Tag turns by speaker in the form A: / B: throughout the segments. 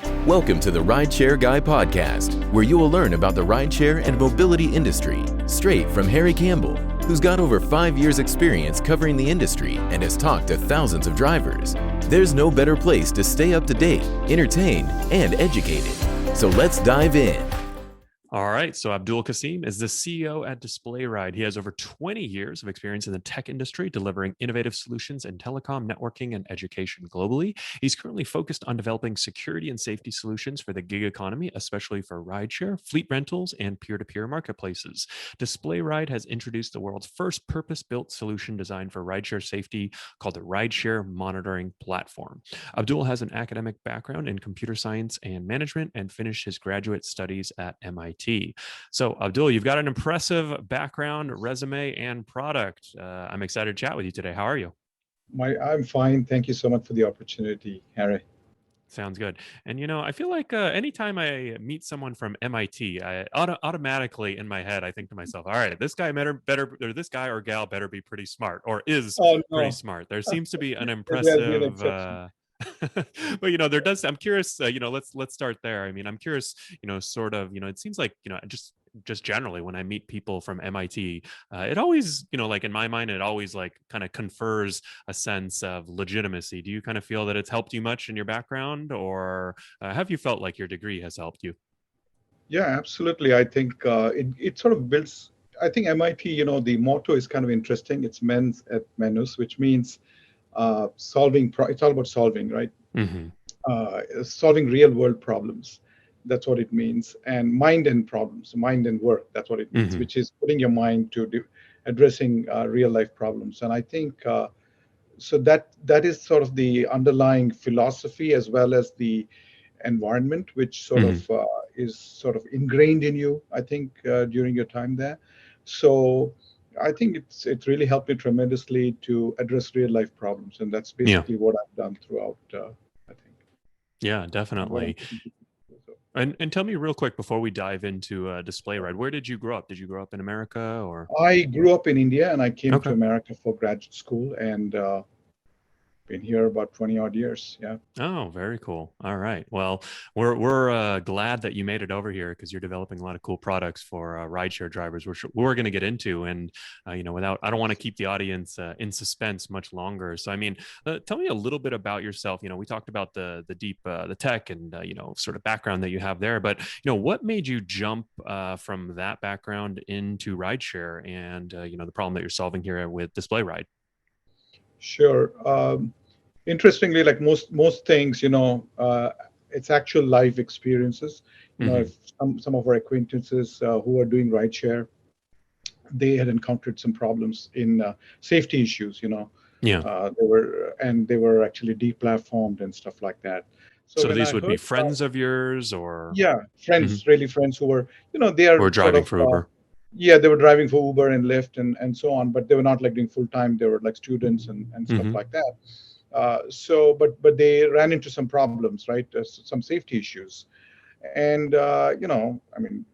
A: Welcome to the RideShare Guy podcast, where you will learn about the rideshare and mobility industry straight from Harry Campbell, who's got over 5 years experience covering the industry and has talked to thousands of drivers. There's no better place to stay up to date, entertained, and educated. So let's dive in.
B: All right. So Abdul Kasim is the CEO at DisplayRide. He has over 20 years of experience in the tech industry, delivering innovative solutions in telecom, networking, and education globally. He's currently focused on developing security and safety solutions for the gig economy, especially for rideshare, fleet rentals, and peer-to-peer marketplaces. DisplayRide has introduced the world's first purpose-built solution designed for rideshare safety called the RideShare Monitoring Platform. Abdul has an academic background in computer science and management and finished his graduate studies at MIT. So, Abdul, you've got an impressive background, resume, and product. I'm excited to chat with you today. How are you?
C: I'm fine. Thank you so much for the opportunity, Harry.
B: Sounds good. And I feel like anytime I meet someone from MIT, I automatically in my head I think to myself, "All right, this guy better, or this guy or gal better be pretty smart, or is
C: Oh
B: pretty
C: no,
B: smart." There seems to be an
C: there'll be an
B: impressive.
C: exception.
B: But there does. I'm curious. Let's start there. I mean, I'm curious. Sort of. It seems like just generally when I meet people from MIT, it always, like in my mind, it always like kind of confers a sense of legitimacy. Do you kind of feel that it's helped you much in your background, or have you felt like your degree has helped you?
C: Yeah, absolutely. I think it sort of builds. I think MIT, the motto is kind of interesting. It's mens et manus, which means solving. It's all about solving, right?
B: Mm-hmm.
C: Solving real world problems. That's what it means. And mind and problems, mind and work. That's what it means,
B: Mm-hmm.
C: which is putting your mind to addressing real life problems. And I think so that is sort of the underlying philosophy as well as the environment, which sort
B: Mm-hmm.
C: of is sort of ingrained in you, I think, during your time there. So I think it's really helped me tremendously to address real life problems, and that's
B: Yeah.
C: basically what I've done throughout. I think,
B: Yeah,
C: and what I'm
B: definitely.
C: looking to do. So,
B: And tell me real quick before we dive into DisplayRide, where did you grow up? Did you grow up in America or?
C: I grew up in India, and I came to
B: Okay.
C: America for graduate school, and been here about 20 odd years. Yeah.
B: Oh, very cool. All right. Well, we're glad that you made it over here because you're developing a lot of cool products for rideshare drivers, which we're going to get into. And without, I don't want to keep the audience in suspense much longer. So, I mean, tell me a little bit about yourself. We talked about the deep the tech and sort of background that you have there, but what made you jump from that background into rideshare and the problem that you're solving here with DisplayRide?
C: Sure. Interestingly, like most things, it's actual life experiences.
B: Mm-hmm.
C: If some of our acquaintances who are doing rideshare, they had encountered some problems in safety issues.
B: Yeah.
C: They were actually deplatformed and stuff like that. So
B: So
C: when I
B: these would be
C: heard about,
B: friends of yours, or
C: yeah,
B: Mhm.
C: friends, really friends who were, they
B: Who are
C: are sort
B: driving
C: of
B: for Uber?
C: yeah, they were driving for Uber and Lyft and so on, but they were not like doing full time. They were like students and stuff
B: Mm-hmm.
C: like that. But they ran into some problems, right? Some safety issues, and I mean,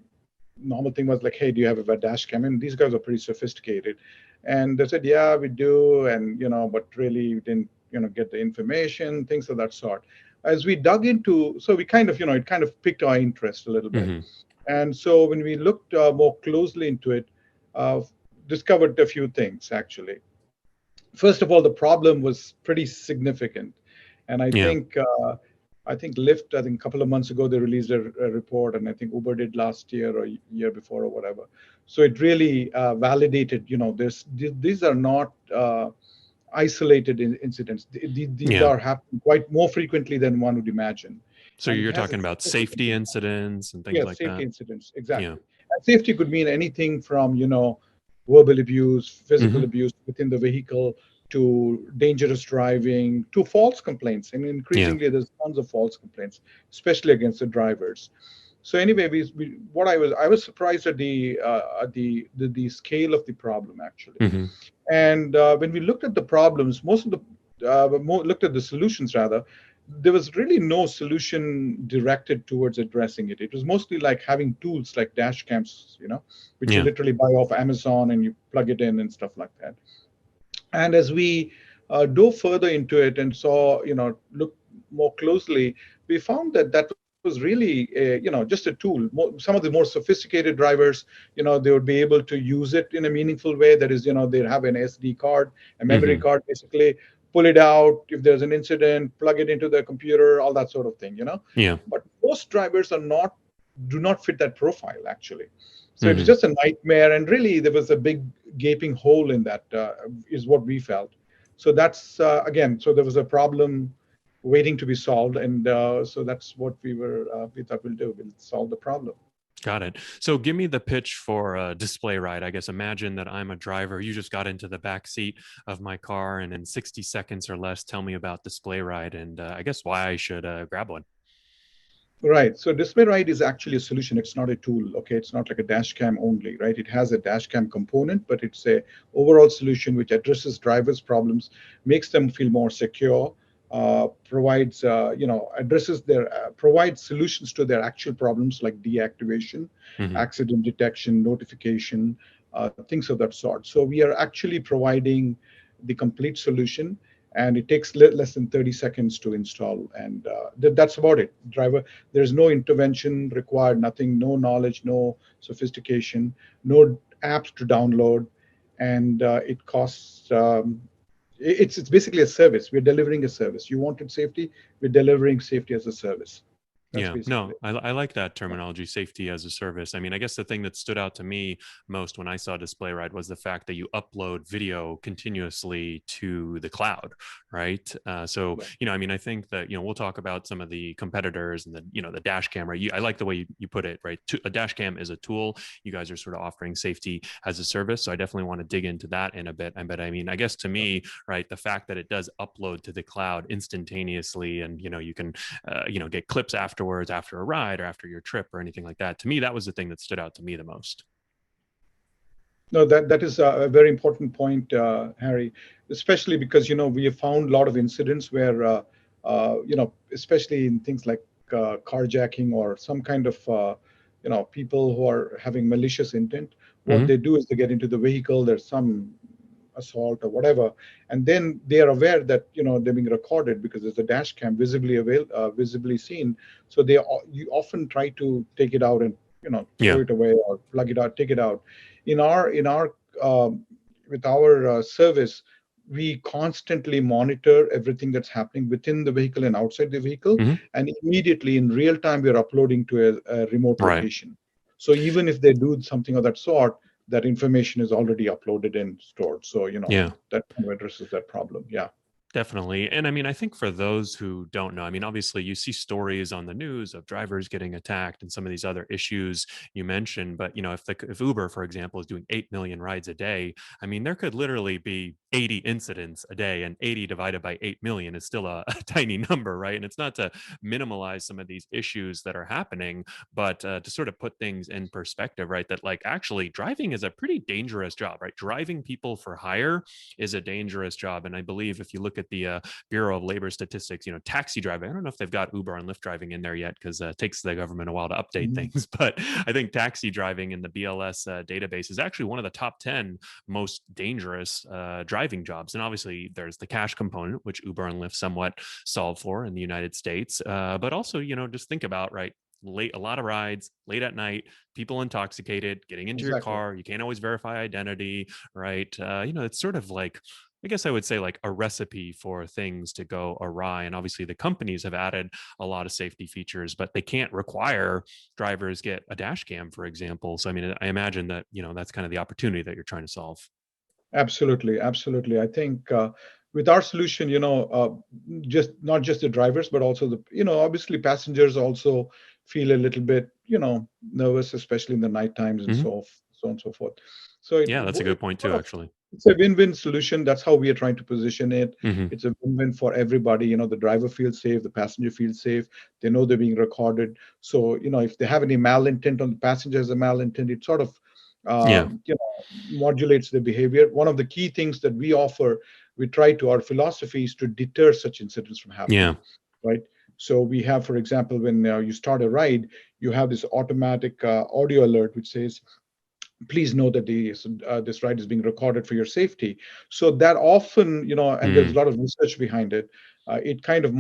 C: normal thing was like, hey, do you have a dash cam? And these guys are pretty sophisticated, and they said, yeah, we do, and but really we didn't, get the information, things of that sort. As we dug into, so we kind of, it kind of piqued our interest a little bit,
B: Mm-hmm.
C: and so when we looked more closely into it, uh, discovered a few things actually. First of all, the problem was pretty significant, and I
B: Yeah.
C: think Lyft, I think a couple of months ago they released a report, and I think Uber did last year or year before or whatever. So it really validated, these are not isolated incidents. These
B: Yeah.
C: are happening quite more frequently than one would imagine,
B: So
C: and it
B: you're
C: has a
B: talking about
C: significant
B: safety
C: impact.
B: incidents and things
C: Yes,
B: like
C: safety
B: that.
C: incidents,
B: Yeah.
C: exactly. And safety could mean anything from, verbal abuse, physical
B: Mm-hmm.
C: abuse within the vehicle, to dangerous driving, to false complaints. I mean,
B: Yeah.
C: increasingly there's tons of false complaints, especially against the drivers. So anyway, what I was surprised at the scale of the problem actually.
B: Mm-hmm.
C: And when we looked at the problems, looked at the solutions rather, there was really no solution directed towards addressing it. It was mostly like having tools like dash cams, which you
B: Yeah.
C: literally buy off Amazon and you plug it in and stuff like that. And as we dove further into it and saw, more closely, we found that that was really just a tool. Some of the more sophisticated drivers, they would be able to use it in a meaningful way. That is, they have an SD card, a memory
B: Hmm.
C: card, basically pull it out if there's an incident, plug it into the computer, all that sort of thing.
B: Yeah.
C: But most drivers do not fit that profile, actually. So it was
B: Hmm.
C: just a nightmare, and really there was a big gaping hole in that, is what we felt. So that's again, so there was a problem waiting to be solved, and so that's what we thought we'll solve the problem.
B: Got it. So give me the pitch for DisplayRide. I guess imagine that I'm a driver. You just got into the back seat of my car, and in 60 seconds or less, tell me about DisplayRide and I guess why I should grab one.
C: Right. So DisplayRide is actually a solution. It's not a tool. Okay. It's not like a dash cam only, right? It has a dash cam component, but it's a overall solution which addresses drivers' problems, makes them feel more secure, provides, provides solutions to their actual problems like deactivation,
B: Hmm.
C: accident detection, notification, things of that sort. So we are actually providing the complete solution, and it takes less than 30 seconds to install, and that's about it. Driver, there's no intervention required, nothing, no knowledge, no sophistication, no apps to download, and it costs it's basically a service. We're delivering a service. You wanted safety, we're delivering safety as a service. That's
B: Yeah,
C: basically
B: no,
C: it.
B: I like that terminology, safety as a service. I mean, I guess the thing that stood out to me most when I saw DisplayRide was the fact that you upload video continuously to the cloud, right? So,
C: Right.
B: I mean, I think that, we'll talk about some of the competitors and the dash camera. I like the way you put it, right? A dash cam is a tool. You guys are sort of offering safety as a service. So I definitely want to dig into that in a bit. But I mean, I guess to me, right, the fact that it does upload to the cloud instantaneously and, you can get clips afterwards after a ride or after your trip or anything like that. To me, that was the thing that stood out to me the most.
C: No, that is a very important point, Harry, especially because we have found a lot of incidents where especially in things like carjacking or some kind of people who are having malicious intent. What
B: Hmm.
C: they do is they get into the vehicle. There's some assault or whatever, and then they are aware that they're being recorded because there's a dash cam visibly seen. So you often try to take it out and throw
B: Yeah.
C: it away or plug it out, take it out. In our with our service, we constantly monitor everything that's happening within the vehicle and outside the vehicle,
B: Hmm.
C: and immediately in real time we're uploading to a remote
B: Right.
C: location. So even if they do something of that sort, that information is already uploaded and stored. So
B: Yeah.
C: that kind of addresses that problem. Yeah.
B: Definitely. And I mean, I think for those who don't know, I mean, obviously you see stories on the news of drivers getting attacked and some of these other issues you mentioned. But, if Uber, for example, is doing 8 million rides a day, I mean, there could literally be 80 incidents a day, and 80 divided by 8 million is still a tiny number, right? And it's not to minimalize some of these issues that are happening, but to sort of put things in perspective, right? That like actually driving is a pretty dangerous job, right? Driving people for hire is a dangerous job. And I believe if you look at the Bureau of Labor Statistics, taxi driving, I don't know if they've got Uber and Lyft driving in there yet because it takes the government a while to update
C: Mhm.
B: things. But I think taxi driving in the BLS database is actually one of the top 10 most dangerous driving jobs. And obviously, there's the cash component, which Uber and Lyft somewhat solve for in the United States. But also, just think about, right? A lot of rides late at night, people intoxicated, getting into your
C: Exactly.
B: car. You can't always verify identity, right? It's sort of like, I guess I would say like a recipe for things to go awry. And obviously, the companies have added a lot of safety features, but they can't require drivers get a dash cam, for example. So, I mean, I imagine that, that's kind of the opportunity that you're trying to solve.
C: Absolutely, absolutely. I think with our solution, just not just the drivers, but also obviously passengers also feel a little bit, nervous, especially in the night times and
B: Hmm.
C: so on and so forth. So it,
B: Yeah, that's a good
C: it's
B: point
C: sort
B: too,
C: of
B: actually.
C: it's a win-win solution. That's how we are trying to position it.
B: Hmm.
C: It's a win-win for everybody. The driver feels safe, the passenger feels safe. They know they're being recorded. So if they have any malintent on the passenger has a malintent, it sort of
B: Yeah.
C: modulates the behavior. One of the key things that we offer, we try to, our philosophy is to deter such incidents from happening,
B: Yeah.
C: right? So we have, for example, when you start a ride, you have this automatic audio alert which says, please know that this ride is being recorded for your safety. So that often, and there's a
B: Mm.
C: lot of research behind it. It kind of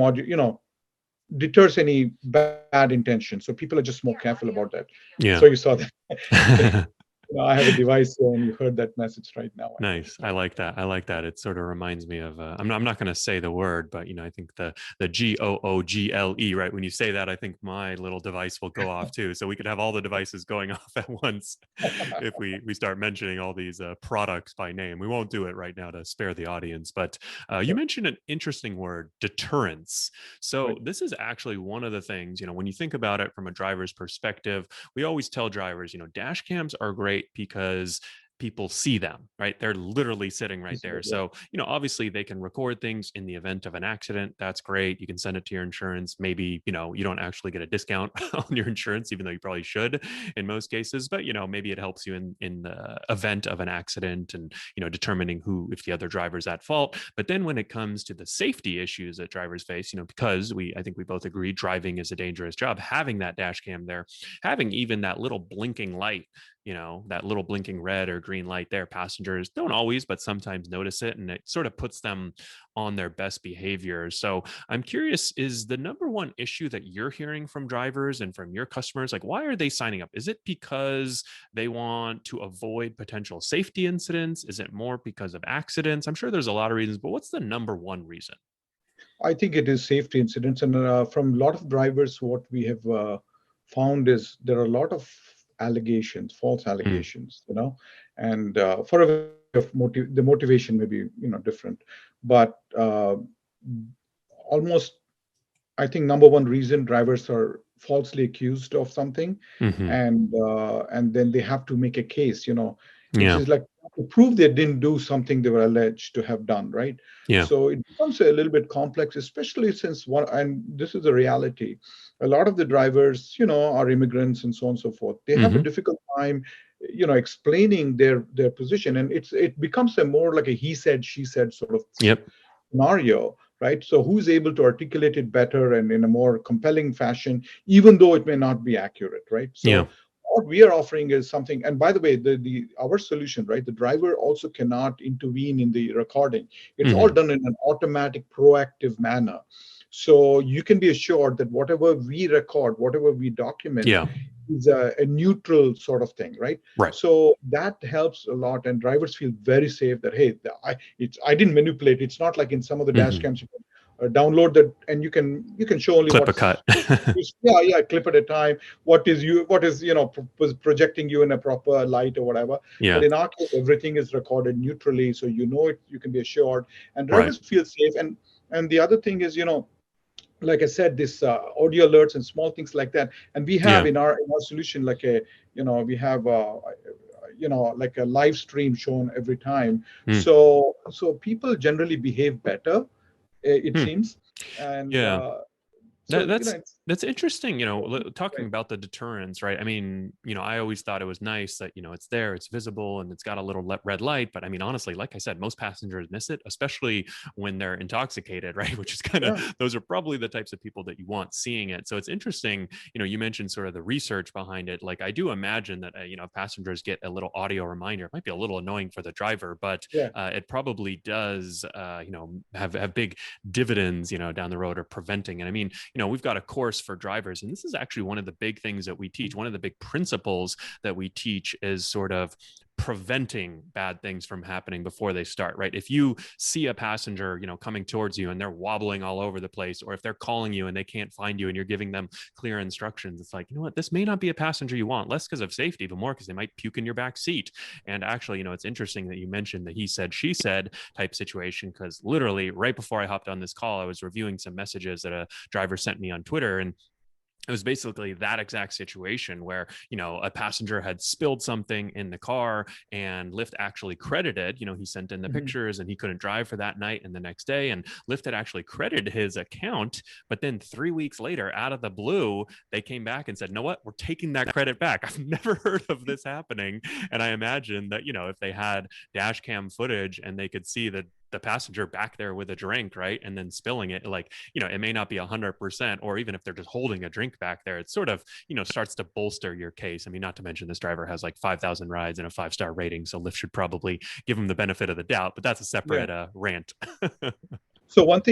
C: deters any bad intention. So people are just more careful about that.
B: Yeah.
C: So you saw that. So, I have a device here, and you heard that message right now. I think.
B: Nice. I like that. I like that. It sort of reminds me of I'm not going to say the word, but I think the GOOGLE, right? When you say that, I think my little device will go off too. So we could have all the devices going off at once if we start mentioning all these products by name. We won't do it right now to spare the audience, but you mentioned an interesting word, deterrence. So
C: Right.
B: this is actually one of the things, when you think about it from a driver's perspective, we always tell drivers, dash cams are great because people see them, right? They're literally sitting right there.
C: Yeah.
B: So, obviously they can record things in the event of an accident. That's great. You can send it to your insurance. Maybe, you don't actually get a discount on your insurance, even though you probably should in most cases. But, maybe it helps you in the event of an accident and, determining if the other driver's at fault. But then when it comes to the safety issues that drivers face, because I think we both agree driving is a dangerous job, having that dash cam there, having even that little blinking light, that little blinking red or green light there, passengers don't always, but sometimes notice it, and it sort of puts them on their best behavior. So I'm curious, is the number one issue that you're hearing from drivers and from your customers, like, why are they signing up? Is it because they want to avoid potential safety incidents? Is it more because of accidents? I'm sure there's a lot of reasons, but what's the number one reason?
C: I think it is safety incidents, and from a lot of drivers, what we have found is there are a lot of allegations, false
B: Mm,
C: allegations, and for a way of the motivation may be different, but almost I think number one reason drivers are falsely accused of something,
B: hmm.
C: and then they have to make a case. It's
B: Yeah.
C: just like to prove they didn't do something they were alleged to have done, right?
B: Yeah.
C: So it becomes a little bit complex, especially since one, and this is a reality. A lot of the drivers, are immigrants and so on and so forth. They have a
B: Hmm.
C: difficult time, explaining their position, and it becomes a more like a he said, she said sort of
B: Yep.
C: scenario, right? So who's able to articulate it better and in a more compelling fashion, even though it may not be accurate, right?
B: Yeah.
C: So what we are offering is something, and by the way, the our solution, right? The driver also cannot intervene in the recording. It's all
B: Hmm.
C: done in an automatic, proactive manner. So you can be assured that whatever we record, whatever we document,
B: Yeah.
C: is a neutral sort of thing, right?
B: Right.
C: So that helps a lot, and drivers feel very safe that hey, I didn't manipulate. It's not like in some of the dash
B: Hmm.
C: cams you can download that, and you can show only
B: Clip a
C: what's
B: cut.
C: yeah, clip at a time. What is projecting you in a proper light or whatever. But
B: Yeah.
C: in our case, everything is recorded neutrally, so it. You can be assured, and
B: Right.
C: drivers feel safe. And the other thing is, like I said, this audio alerts and small things like that. And we have
B: Yeah.
C: in our solution like we have like a live stream shown every time.
B: Mm.
C: So people generally behave better, it
B: Hmm.
C: seems, and
B: Yeah.
C: so it's
B: That's interesting, talking
C: right.
B: about the deterrence, right? I mean, I always thought it was nice that, it's there, it's visible, and it's got a little red light. But I mean, honestly, like I said, most passengers miss it, especially when they're intoxicated, right? Which is kind of,
C: Yeah.
B: those are probably the types of people that you want seeing it. So it's interesting, you mentioned sort of the research behind it. Like, I do imagine that, passengers get a little audio reminder. It might be a little annoying for the driver, but
C: Yeah.
B: it probably does, have big dividends, down the road, or preventing. And I mean, we've got a course for drivers, and this is actually one of the big things that we teach. One of the big principles that we teach is sort of preventing bad things from happening before they start, right? If you see a passenger, coming towards you and they're wobbling all over the place, or if they're calling you and they can't find you and you're giving them clear instructions, it's like, what, this may not be a passenger you want, less because of safety, but more because they might puke in your back seat. And actually, it's interesting that you mentioned the he said, she said type situation, because literally right before I hopped on this call, I was reviewing some messages that a driver sent me on Twitter, and it was basically that exact situation where, a passenger had spilled something in the car, and Lyft actually credited, he sent in the
C: Mhm.
B: pictures and he couldn't drive for that night and the next day. And Lyft had actually credited his account. But then 3 weeks later, out of the blue, they came back and said, "You know what? We're taking that credit back." I've never heard of this happening. And I imagine that, if they had dash cam footage and they could see the passenger back there with a drink, right, and then spilling it, like, it may not be 100%, or even if they're just holding a drink back there, it sort of, starts to bolster your case. I mean, not to mention this driver has like 5,000 rides and a 5-star rating, so Lyft should probably give him the benefit of the doubt, but that's a
C: Yeah.
B: separate rant.
C: One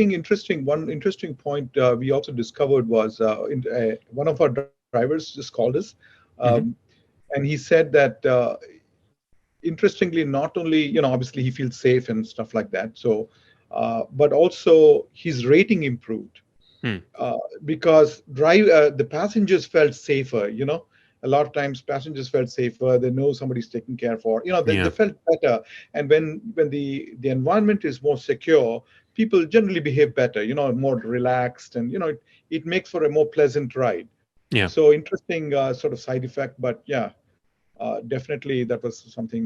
C: interesting point we also discovered was one of our drivers just called us, um,
B: Hmm.
C: and he said that interestingly, not only obviously he feels safe and stuff like that. So, but also his rating improved
B: Hmm.
C: uh, because the passengers felt safer. A lot of times passengers felt safer. They know somebody's taking care for. They
B: Yeah.
C: felt better. And when the environment is more secure, people generally behave better. More relaxed, and it makes for a more pleasant ride.
B: Yeah.
C: So interesting sort of side effect, but yeah, definitely that was something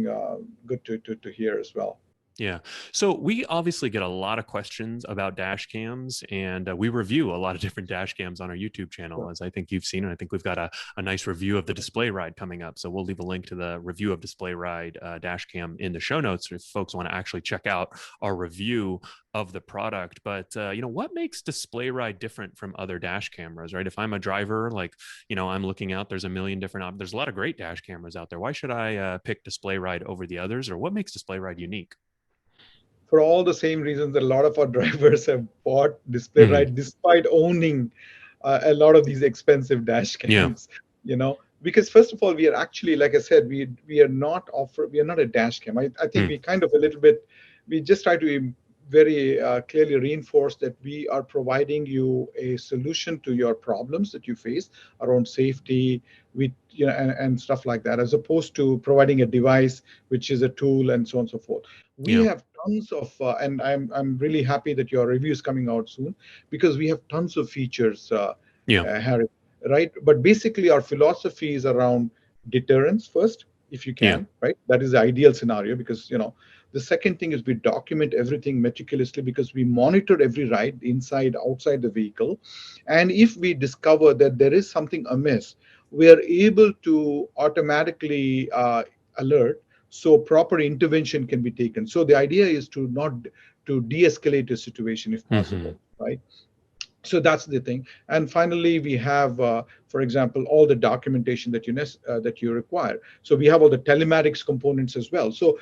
C: good to hear as well.
B: Yeah. So we obviously get a lot of questions about dash cams, and we review a lot of different dash cams on our YouTube channel, as I think you've seen. And I think we've got a nice review of the DisplayRide coming up. So we'll leave a link to the review of DisplayRide dash cam in the show notes if folks want to actually check out our review of the product. But what makes DisplayRide different from other dash cameras, right? If I'm a driver, like I'm looking out, there's a million different there's a lot of great dash cameras out there. Why should I pick DisplayRide over the others, or what makes DisplayRide unique?
C: For all the same reasons that a lot of our drivers have bought display
B: Hmm.
C: right despite owning a lot of these expensive dash
B: Yeah.
C: cams. Because first of all, we are actually, like I said, we are not a dash cam. I think
B: Hmm.
C: we kind of a little bit, we just try to very clearly reinforce that we are providing you a solution to your problems that you face around safety, with and stuff like that, as opposed to providing a device which is a tool and so on and so forth. We
B: Yeah.
C: have tons of and I'm really happy that your review is coming out soon, because we have tons of features,
B: Yeah.
C: Harry, right? But basically our philosophy is around deterrence first, if you
B: Yeah.
C: can, right? That is the ideal scenario, because the second thing is we document everything meticulously, because we monitor every ride inside outside the vehicle, and if we discover that there is something amiss, we are able to automatically alert, so proper intervention can be taken. So the idea is to not to de-escalate a situation if
B: Hmm.
C: possible, right? So that's the thing. And finally, we have for example, all the documentation that you require. So we have all the telematics components as well. So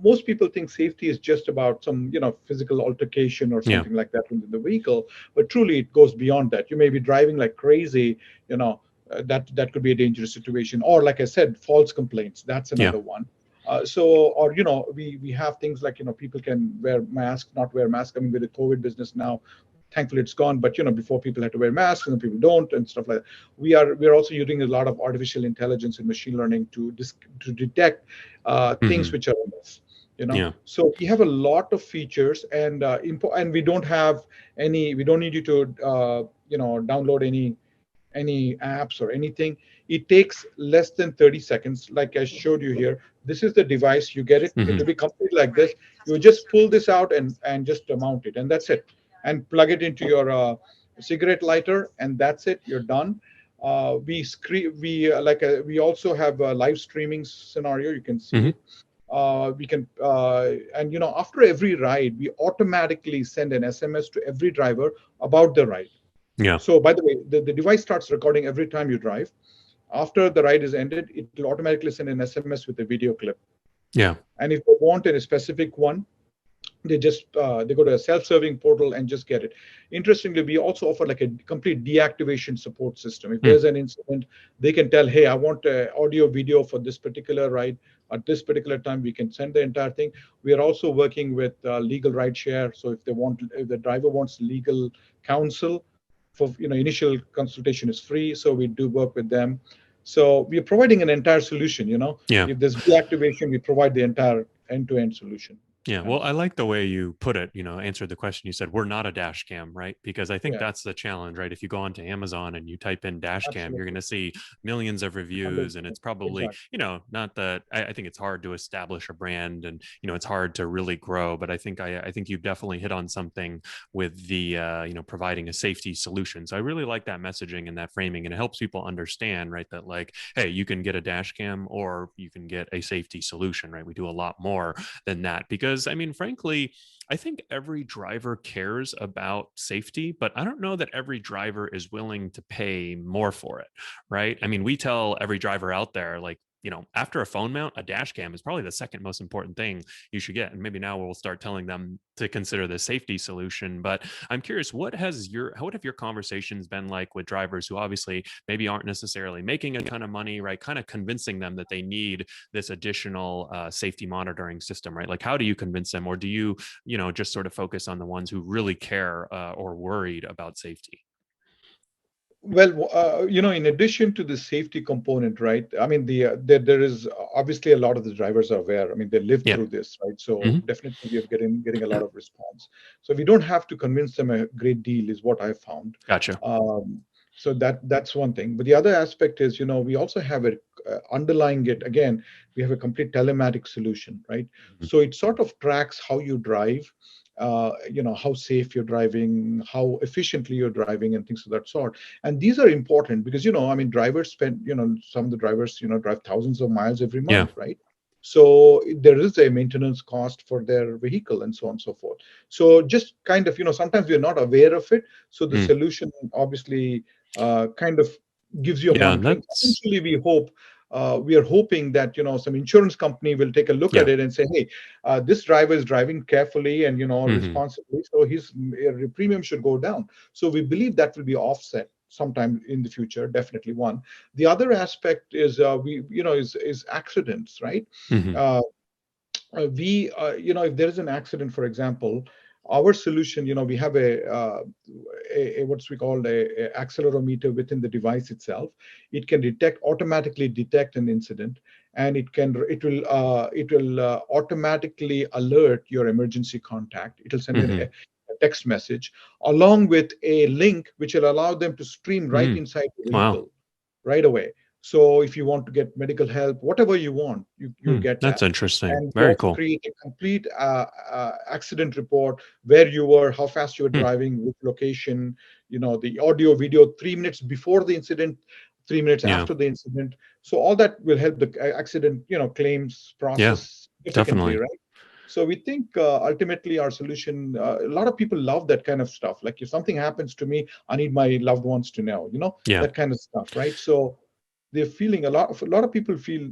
C: most people think safety is just about some physical altercation or
B: Yeah.
C: something like that within the vehicle, but truly it goes beyond that. You may be driving like crazy, that could be a dangerous situation, or like I said, false complaints, that's
B: Yeah.
C: another one. Or we have things like people can wear masks, not wear masks. I mean, with the COVID business now, thankfully it's gone, but before people had to wear masks and people don't and stuff like that. We are also using a lot of artificial intelligence and machine learning to detect things
B: Hmm.
C: which are amiss.
B: Yeah.
C: So we have a lot of features, and we don't have we don't need you to download any apps or anything. It takes less than 30 seconds, like I showed you here. This is the device. You get it. It
B: Hmm.
C: will be complete like this. You just pull this out and just mount it, and that's it. And plug it into your cigarette lighter, and that's it. You're done. We also have a live streaming scenario. You can see
B: Hmm.
C: it. We can and after every ride, we automatically send an SMS to every driver about the ride.
B: Yeah.
C: So, by the way, the device starts recording every time you drive. After the ride is ended, it will automatically send an SMS with a video clip.
B: Yeah.
C: And if they want a specific one, they go to a self-serving portal and just get it. Interestingly, we also offer like a complete deactivation support system. If
B: Hmm.
C: there's an incident, they can tell, hey, I want audio video for this particular ride at this particular time. We can send the entire thing. We are also working with legal ride share. So if the driver wants legal counsel, for initial consultation is free, so we do work with them. So we are providing an entire solution.
B: Yeah.
C: If there's deactivation, we provide the entire end-to-end solution.
B: Yeah, well, I like the way you put it, answered the question. You said, we're not a dash cam, right? Because I think
C: Yeah,
B: that's the challenge, right? If you go onto Amazon and you type in dash cam, you're going
C: absolutely.
B: to see millions of reviews. And it's probably,
C: Exactly.
B: not that I think it's hard to establish a brand, and, it's hard to really grow. But I think you've definitely hit on something with the, providing a safety solution. So I really like that messaging and that framing. And it helps people understand, right? That like, hey, you can get a dash cam or you can get a safety solution, right? We do a lot more than that, because I mean, frankly, I think every driver cares about safety, but I don't know that every driver is willing to pay more for it, right? I mean, we tell every driver out there, like, after a phone mount, a dash cam is probably the second most important thing you should get. And maybe now we'll start telling them to consider the safety solution. But I'm curious, what have your conversations been like with drivers who obviously maybe aren't necessarily making a ton of money, right? Kind of convincing them that they need this additional safety monitoring system, right? Like, how do you convince them, or do you, just sort of focus on the ones who really care or worried about safety?
C: Well, in addition to the safety component, right? I mean, there is obviously a lot of the drivers are aware. I mean, they live
B: Yeah.
C: through this, right? So
B: Hmm.
C: definitely we are getting a lot of response. So we don't have to convince them a great deal, is what I found.
B: Gotcha.
C: So that's one thing. But the other aspect is, we also have a underlying it again. We have a complete telematic solution, right?
B: Mhm.
C: So it sort of tracks how you drive, how safe you're driving, how efficiently you're driving, and things of that sort. And these are important because, I mean, drivers spend, some of the drivers, drive thousands of miles every
B: Yeah.
C: month, right? So there is a maintenance cost for their vehicle and so on and so forth. So just kind of, sometimes we're not aware of it. So the
B: Mm.
C: solution obviously kind of gives you a
B: Yeah.
C: monitoring.
B: That's,
C: Eventually, we are hoping that some insurance company will take a look at
B: yeah.
C: it and say, hey, this driver is driving carefully and
B: Hmm.
C: responsibly, so his premium should go down. So we believe that will be offset sometime in the future. Definitely one. The other aspect is is accidents, right?
B: Hmm.
C: Uh, if there is an accident, for example, our solution, we have a what's we call a accelerometer within the device itself. It can automatically detect an incident, and it will automatically alert your emergency contact. It will send
B: Hmm.
C: a text message along with a link which will allow them to stream right
B: Mm.
C: inside the
B: Wow.
C: vehicle right away. So if you want to get medical help, whatever you want, you'll get
B: That's
C: that.
B: interesting.
C: And we
B: Very
C: also
B: cool.
C: create a complete accident report, where you were, how fast you were
B: Hmm.
C: driving, which location, the audio, video, 3 minutes before the incident, 3 minutes
B: Yeah.
C: after the incident. So all that will help the accident, claims
B: Yeah.
C: process significantly,
B: Definitely.
C: right? So we think ultimately our solution, a lot of people love that kind of stuff. Like if something happens to me, I need my loved ones to know,
B: Yeah.
C: that kind of stuff, right? So they're feeling a lot of people feel,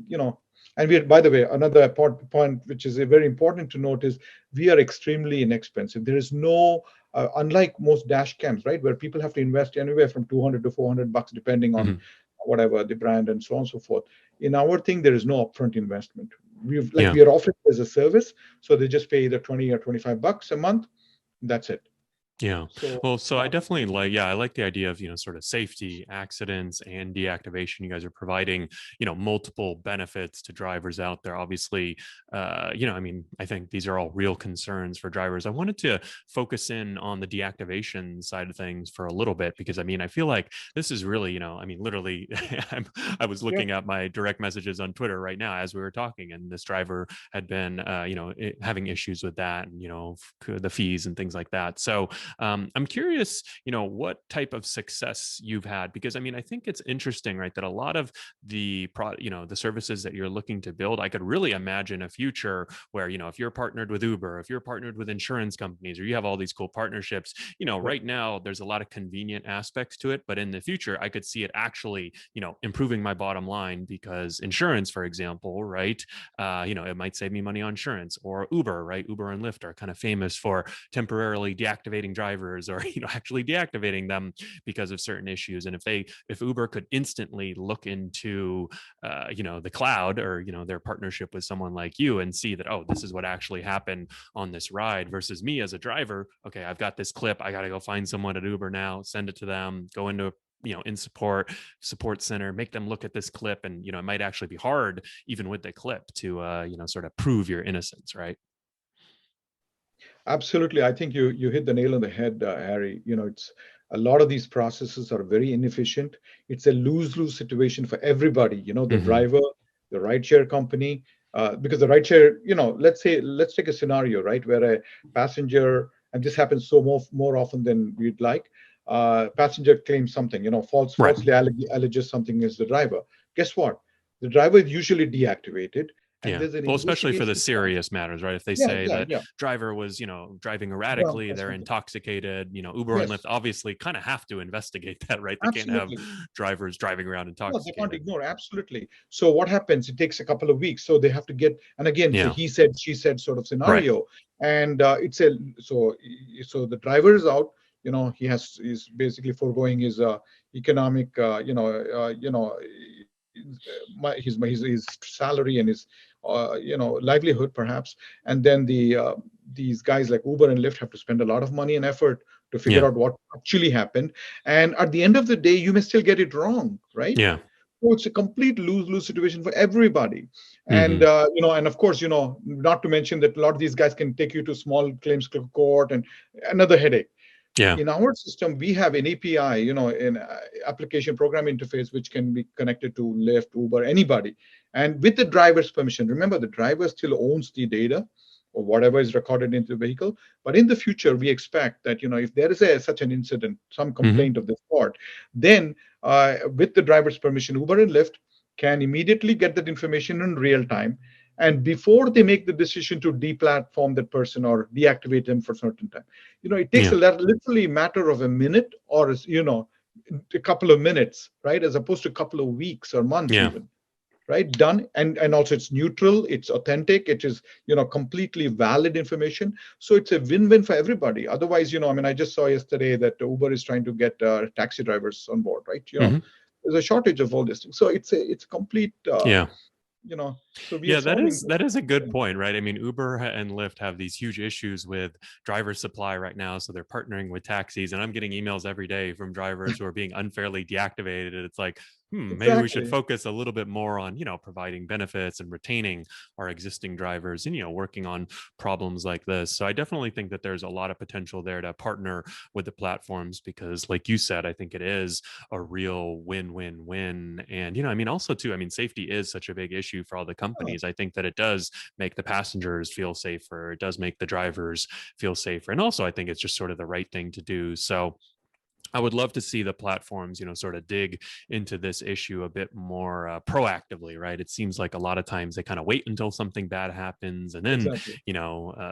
C: and we are, by the way, another point which is very important to note is we are extremely inexpensive. There is no unlike most dash cams, right, where people have to invest anywhere from 200 to $400 depending on
B: Hmm.
C: whatever the brand and so on and so forth. In our thing, there is no upfront investment.
B: Yeah.
C: We are offering it as a service, so they just pay either 20 or $25 a month. That's it.
B: Yeah.
C: So
B: Well, so I definitely I like the idea of, sort of safety, accidents, and deactivation. You guys are providing, multiple benefits to drivers out there. Obviously, I mean, I think these are all real concerns for drivers. I wanted to focus in on the deactivation side of things for a little bit, because I mean, I feel like this is really, I mean, literally, I was
C: yeah.
B: looking at my direct messages on Twitter right now as we were talking, and this driver had been, having issues with that, and, the fees and things like that. So, I'm curious, what type of success you've had, because I mean, I think it's interesting, right, that a lot of the services that you're looking to build, I could really imagine a future where, if you're partnered with Uber, if you're partnered with insurance companies, or you have all these cool partnerships, right now there's a lot of convenient aspects to it, but in the future, I could see it actually, improving my bottom line, because insurance, for example, right, it might save me money on insurance. Or Uber, right? Uber and Lyft are kind of famous for temporarily deactivating drivers, or actually deactivating them because of certain issues. And if Uber could instantly look into the cloud, or their partnership with someone like you, and see that, oh, this is what actually happened on this ride, versus me as a driver, okay, I've got this clip, I got to go find someone at Uber now, send it to them, go into in support center, make them look at this clip, and it might actually be hard, even with the clip, to sort of prove your innocence, right?
C: Absolutely. I think you hit the nail on the head, Harry. It's a lot of these processes are very inefficient. It's a lose-lose situation for everybody, the
B: Hmm.
C: driver, the rideshare company, because the rideshare, let's take a scenario, right, where a passenger, and this happens so more often than we'd like, passenger claims something,
B: Right.
C: falsely alleges something is the driver. Guess what? The driver is usually deactivated, and there's an
B: Well, especially for the
C: investigation.
B: serious matters, right? If they
C: Yeah,
B: say
C: yeah,
B: that
C: yeah.
B: driver was, driving
C: Wrong,
B: erratically, they're
C: absolutely.
B: intoxicated, Uber and Lyft
C: Yes,
B: obviously kind of have to investigate that, right? They can't have
C: absolutely.
B: drivers driving around
C: No, they can't
B: intoxicated.
C: ignore. Absolutely. So what happens? It takes a couple of weeks. So they have to get, and again, it's a
B: Yeah.
C: he said, she said sort of
B: Right.
C: scenario. And it's a so the driver is out. He's basically foregoing his economic, his salary and his livelihood perhaps. And then these guys like Uber and Lyft have to spend a lot of money and effort to figure
B: Yeah.
C: out what actually happened. And at the end of the day, you may still get it wrong, right?
B: Yeah.
C: So it's a complete lose-lose situation for everybody. And
B: Hmm.
C: and of course, not to mention that a lot of these guys can take you to small claims court and another headache.
B: Yeah.
C: In our system, we have an API, an application program interface, which can be connected to Lyft, Uber, anybody. And with the driver's permission, remember the driver still owns the data or whatever is recorded into the vehicle. But in the future, we expect that, if there is such an incident, some
B: Hmm.
C: complaint of this sort, then with the driver's permission, Uber and Lyft can immediately get that information in real time. And before they make the decision to deplatform that person or deactivate them for a certain time, it takes
B: Yeah.
C: literally matter of a minute or, a couple of minutes, right? As opposed to a couple of weeks or months
B: Yeah.
C: even, right? Done. And also it's neutral, it's authentic, it is, completely valid information. So it's a win-win for everybody. Otherwise, I just saw yesterday that Uber is trying to get taxi drivers on board, right?
B: Hmm.
C: There's a shortage of all these things. So it's a complete,
B: Yeah.
C: so we are
B: Yeah, that
C: solving
B: is
C: this.
B: that is a good point, right? I mean, Uber and Lyft have these huge issues with driver supply right now, so they're partnering with taxis, and I'm getting emails every day from drivers who are being unfairly deactivated. It's like, maybe we should
C: Exactly.
B: focus a little bit more on, providing benefits and retaining our existing drivers and, working on problems like this. So I definitely think that there's a lot of potential there to partner with the platforms because, like you said, I think it is a real win-win-win. And, also too, safety is such a big issue for all the
C: Oh,
B: companies. I think that it does make the passengers feel safer. It does make the drivers feel safer. And also, I think it's just sort of the right thing to do. So I would love to see the platforms, sort of dig into this issue a bit more proactively, right? It seems like a lot of times they kind of wait until something bad happens and then,
C: exactly.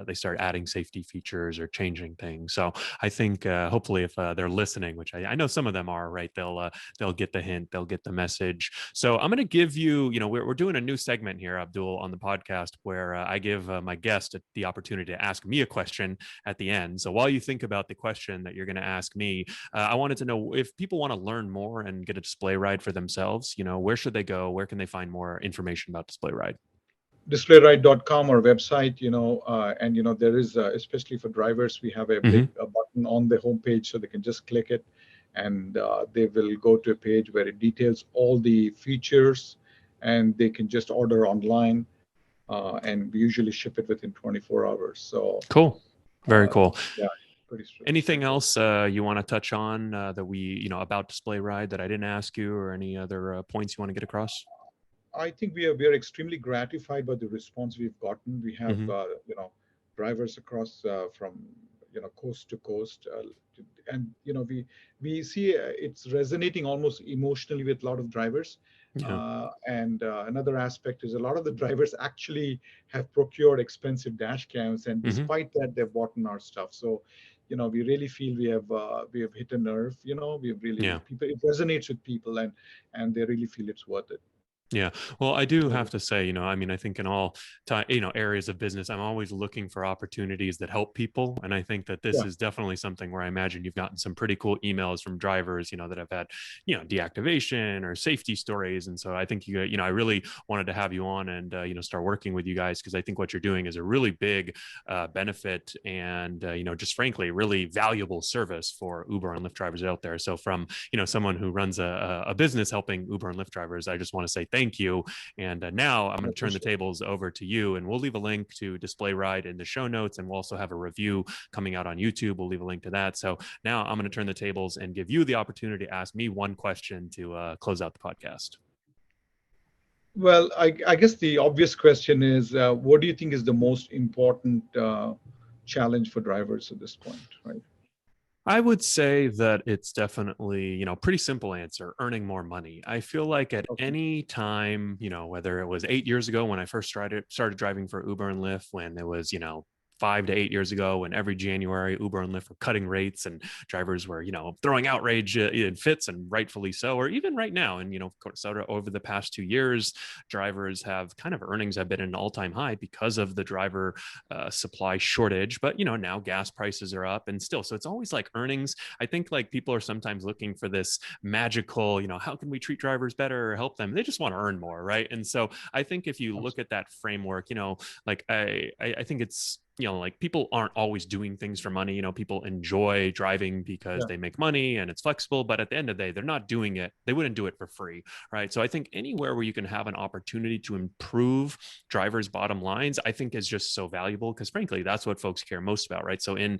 B: they start adding safety features or changing things. So I think hopefully if they're listening, which I know some of them are, right, they'll get the hint, they'll get the message. So I'm going to give you, we're doing a new segment here, Abdul, on the podcast where I give my guest the opportunity to ask me a question at the end. So while you think about the question that you're going to ask me, I wanted to know if people want to learn more and get a DisplayRide for themselves, where should they go? Where can they find more information about DisplayRide?
C: DisplayRide.com or website, and there is especially for drivers, we have a big
B: Mm-hmm.
C: button on the homepage, so they can just click it, and they will go to a page where it details all the features, and they can just order online, and we usually ship it within 24 hours. So
B: Cool. Very
C: uh,
B: cool.
C: yeah, pretty
B: Anything
C: straightforward.
B: else you want to touch on that we, about DisplayRide that I didn't ask you or any other points you want to get across?
C: I think we are extremely gratified by the response we've gotten. We have
B: Mm-hmm.
C: drivers across from coast to coast, and we see it's resonating almost emotionally with a lot of drivers.
B: Yeah.
C: And another aspect is a lot of the drivers actually have procured expensive dash cams, and
B: Mm-hmm.
C: despite that, they've bought in our stuff. So, we really feel we have hit a nerve. We've really
B: Yeah.
C: people it resonates with people, and they really feel it's worth it.
B: Yeah. Well, I do
C: So,
B: have to say, I think in all time, areas of business, I'm always looking for opportunities that help people. And I think that this
C: yeah.
B: is definitely something where I imagine you've gotten some pretty cool emails from drivers, that have had, deactivation or safety stories. And so I think I really wanted to have you on and, start working with you guys because I think what you're doing is a really big benefit and, just frankly, really valuable service for Uber and Lyft drivers out there. So from, someone who runs a business helping Uber and Lyft drivers, I just want to say thank you. And now I'm
C: I
B: going to turn the
C: appreciate it.
B: tables over to you, and we'll leave a link to DisplayRide in the show notes, and we'll also have a review coming out on YouTube. We'll leave a link to that. So now I'm going to turn the tables and give you the opportunity to ask me one question to close out the podcast.
C: Well, I guess the obvious question is, what do you think is the most important challenge for drivers at this point, right?
B: I would say that it's definitely, pretty simple answer, earning more money. I feel like at
C: Okay.
B: any time, whether it was 8 years ago when I first started driving for Uber and Lyft, when it was, 5 to 8 years ago, when every January Uber and Lyft were cutting rates and drivers were, throwing outrage in fits, and rightfully so, or even right now. And, of course, over the past 2 years, drivers have kind of earnings have been at an all-time high because of the driver supply shortage. But now gas prices are up, and still, so it's always like earnings. I think like people are sometimes looking for this magical, how can we treat drivers better or help them? They just want to earn more, right? And so I think if you look at that framework, like I think it's, like people aren't always doing things for money. People enjoy driving because
C: Yeah.
B: they make money and it's flexible, but at the end of the day, they're not doing it. They wouldn't do it for free, right? So I think anywhere where you can have an opportunity to improve drivers' bottom lines, I think is just so valuable, because frankly, that's what folks care most about, right? So in,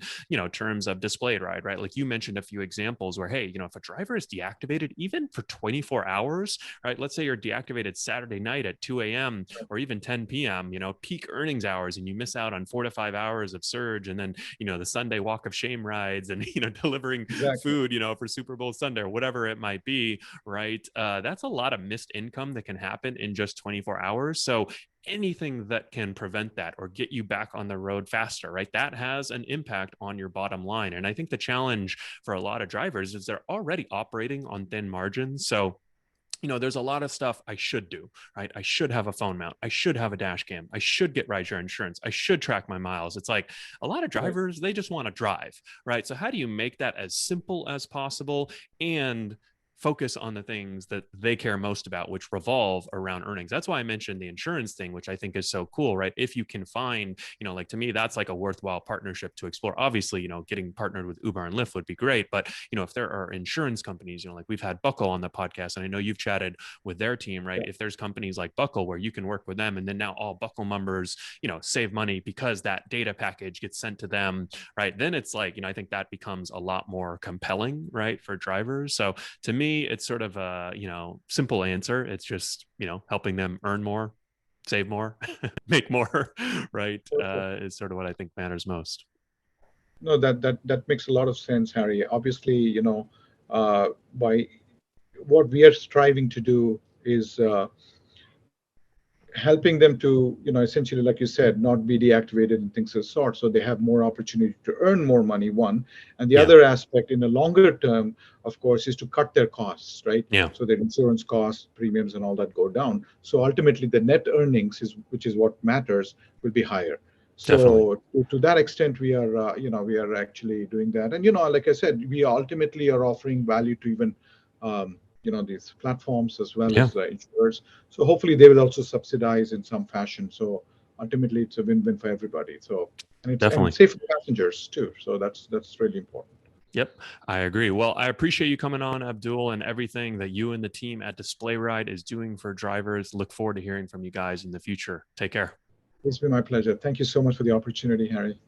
B: terms of DisplayRide, right? Like you mentioned a few examples where, hey, if a driver is deactivated even for 24 hours, right? Let's say you're deactivated Saturday night at 2 a.m. or even 10 p.m., peak earnings hours, and you miss out on 4 to 5 hours of surge. And then, the Sunday walk of shame rides and, delivering
C: Exactly.
B: food, for Super Bowl Sunday or whatever it might be, right? That's a lot of missed income that can happen in just 24 hours. So anything that can prevent that or get you back on the road faster, right? That has an impact on your bottom line. And I think the challenge for a lot of drivers is they're already operating on thin margins. So there's a lot of stuff I should do, right? I should have a phone mount. I should have a dash cam. I should get rideshare insurance. I should track my miles. It's like a lot of
C: Right.
B: drivers, they just want to drive, right? So how do you make that as simple as possible and focus on the things that they care most about, which revolve around earnings? That's why I mentioned the insurance thing, which I think is so cool, right? If you can find, like to me, that's like a worthwhile partnership to explore. Obviously, getting partnered with Uber and Lyft would be great, but if there are insurance companies, like we've had Buckle on the podcast, and I know you've chatted with their team, right?
C: Yeah.
B: If there's companies like Buckle where you can work with them, and then now all Buckle members, save money because that data package gets sent to them, right? Then it's like, I think that becomes a lot more compelling, right, for drivers. So to me, it's sort of a, simple answer. It's just, helping them earn more, save more, make more, right?
C: Perfect.
B: Is sort of what I think matters most.
C: No, that makes a lot of sense, Harry. Obviously, by what we are striving to do is helping them to, essentially, like you said, not be deactivated and things of the sort, so they have more opportunity to earn more money, one. And the
B: Yeah.
C: other aspect in the longer term, of course, is to cut their costs, right?
B: Yeah.
C: So their insurance costs, premiums, and all that go down. So ultimately, the net earnings is, which is what matters, will be higher.
B: Definitely.
C: So to that extent, we are, we are actually doing that. And, like I said, we ultimately are offering value to even, these platforms as well
B: Yeah.
C: as insurers. So hopefully they will also subsidize in some fashion. So ultimately, it's a win-win for everybody. So and
B: Definitely.
C: it's safe for passengers too. So that's really important.
B: Yep, I agree. Well, I appreciate you coming on, Abdul, and everything that you and the team at DisplayRide is doing for drivers. Look forward to hearing from you guys in the future. Take care.
C: It's been my pleasure. Thank you so much for the opportunity, Harry.